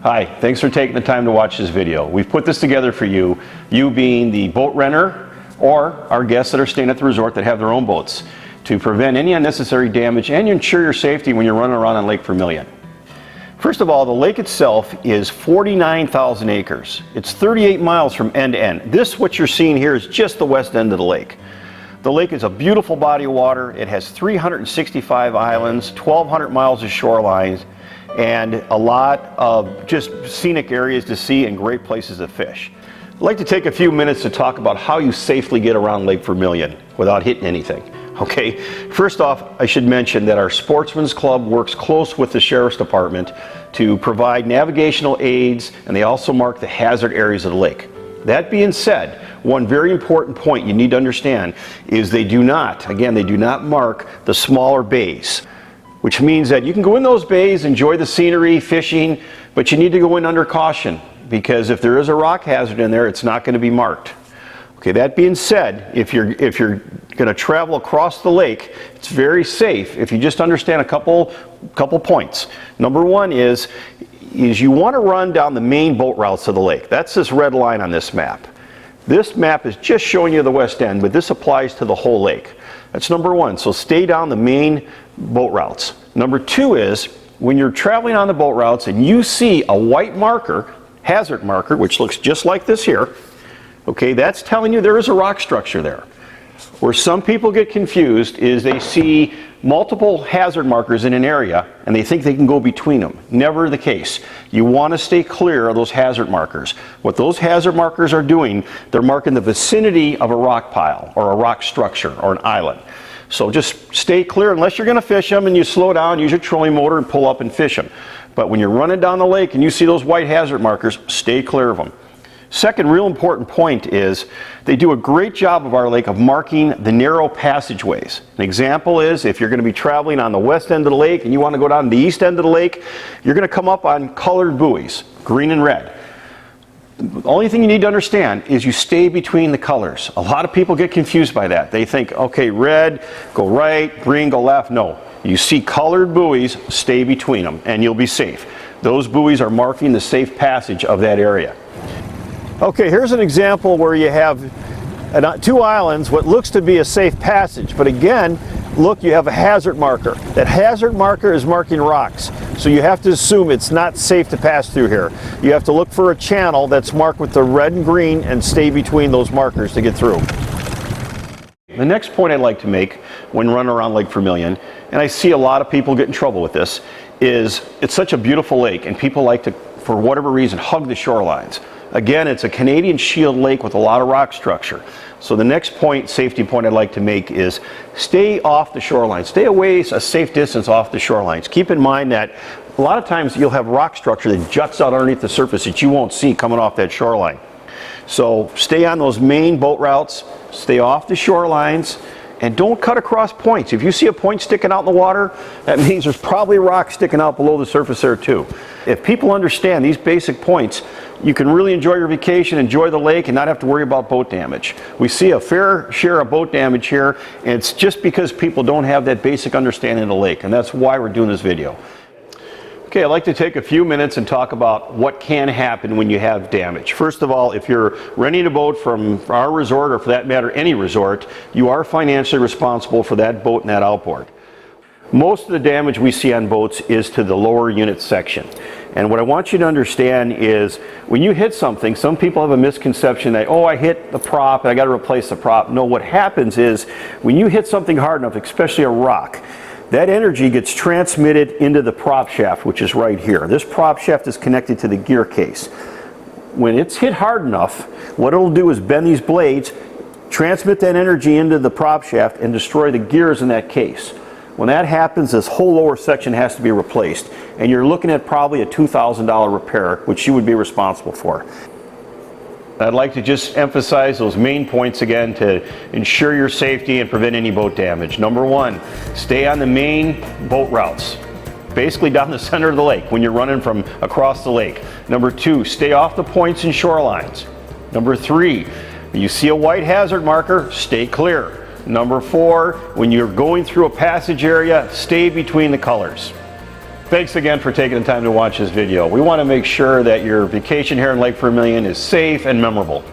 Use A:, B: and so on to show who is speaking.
A: Hi, thanks for taking the time to watch this video. We've put this together for you, you being the boat renter or our guests that are staying at the resort that have their own boats, to prevent any unnecessary damage and ensure your safety when you're running around on Lake Vermilion. First of all, the lake itself is 49,000 acres. It's 38 miles from end to end. This, what you're seeing here, is just the west end of the lake. The lake is a beautiful body of water. It has 365 islands, 1,200 miles of shoreline, and a lot of just scenic areas to see and great places to fish. I'd like to take a few minutes to talk about how you safely get around Lake Vermilion without hitting anything. Okay, first off, I should mention that our Sportsman's Club works close with the Sheriff's Department to provide navigational aids, and they also mark the hazard areas of the lake. That being said, one very important point you need to understand is they do not mark the smaller bays, which means that you can go in those bays, enjoy the scenery, fishing, but you need to go in under caution, because if there is a rock hazard in there, it's not going to be marked. Okay, that being said, if you're going to travel across the lake, it's very safe if you just understand a couple points. Number one is you want to run down the main boat routes of the lake. That's this red line on this map. This map is just showing you the west end, but this applies to the whole lake. That's number one, so stay down the main boat routes. Number two is, when you're traveling on the boat routes and you see a white marker, hazard marker, which looks just like this here, okay, that's telling you there is a rock structure there. Where some people get confused is they see multiple hazard markers in an area and they think they can go between them. Never the case. You want to stay clear of those hazard markers. What those hazard markers are doing, they're marking the vicinity of a rock pile or a rock structure or an island. So just stay clear unless you're going to fish them, and you slow down, use your trolling motor and pull up and fish them. But when you're running down the lake and you see those white hazard markers, stay clear of them. Second real important point is they do a great job of our lake of marking the narrow passageways. An example is, if you're going to be traveling on the west end of the lake and you want to go down the east end of the lake, you're going to come up on colored buoys, green and red. The only thing you need to understand is you stay between the colors. A lot of people get confused by that. They think, okay, red, go right, green, go left. No, you see colored buoys, stay between them and you'll be safe. Those buoys are marking the safe passage of that area. Okay, here's an example where you have two islands, what looks to be a safe passage, but again, look, you have a hazard marker. That hazard marker is marking rocks, so you have to assume it's not safe to pass through here. You have to look for a channel that's marked with the red and green and stay between those markers to get through. The next point I'd like to make when running around Lake Vermilion, and I see a lot of people get in trouble with this, is it's such a beautiful lake and people like to, for whatever reason, hug the shorelines. Again, it's a Canadian Shield lake with a lot of rock structure. So the next point, safety point I'd like to make is stay off the shoreline. Stay away a safe distance off the shorelines. Keep in mind that a lot of times you'll have rock structure that juts out underneath the surface that you won't see coming off that shoreline. So stay on those main boat routes, stay off the shorelines, and don't cut across points. If you see a point sticking out in the water, that means there's probably rock sticking out below the surface there too. If people understand these basic points, you can really enjoy your vacation, enjoy the lake, and not have to worry about boat damage. We see a fair share of boat damage here, and it's just because people don't have that basic understanding of the lake, and that's why we're doing this video. Okay, I'd like to take a few minutes and talk about what can happen when you have damage. First of all, if you're renting a boat from our resort, or for that matter any resort, you are financially responsible for that boat and that outboard. Most of the damage we see on boats is to the lower unit section. And what I want you to understand is when you hit something, some people have a misconception that, oh, I hit the prop and I got to replace the prop. No, what happens is when you hit something hard enough, especially a rock, that energy gets transmitted into the prop shaft, which is right here. This prop shaft is connected to the gear case. When it's hit hard enough, what it'll do is bend these blades, transmit that energy into the prop shaft, and destroy the gears in that case. When that happens, this whole lower section has to be replaced. And you're looking at probably a $2,000 repair, which you would be responsible for. I'd like to just emphasize those main points again to ensure your safety and prevent any boat damage. Number one, stay on the main boat routes, basically down the center of the lake when you're running from across the lake. Number two, stay off the points and shorelines. Number three, when you see a white hazard marker, stay clear. Number four, when you're going through a passage area, stay between the colors. Thanks again for taking the time to watch this video. We want to make sure that your vacation here in Lake Vermilion is safe and memorable.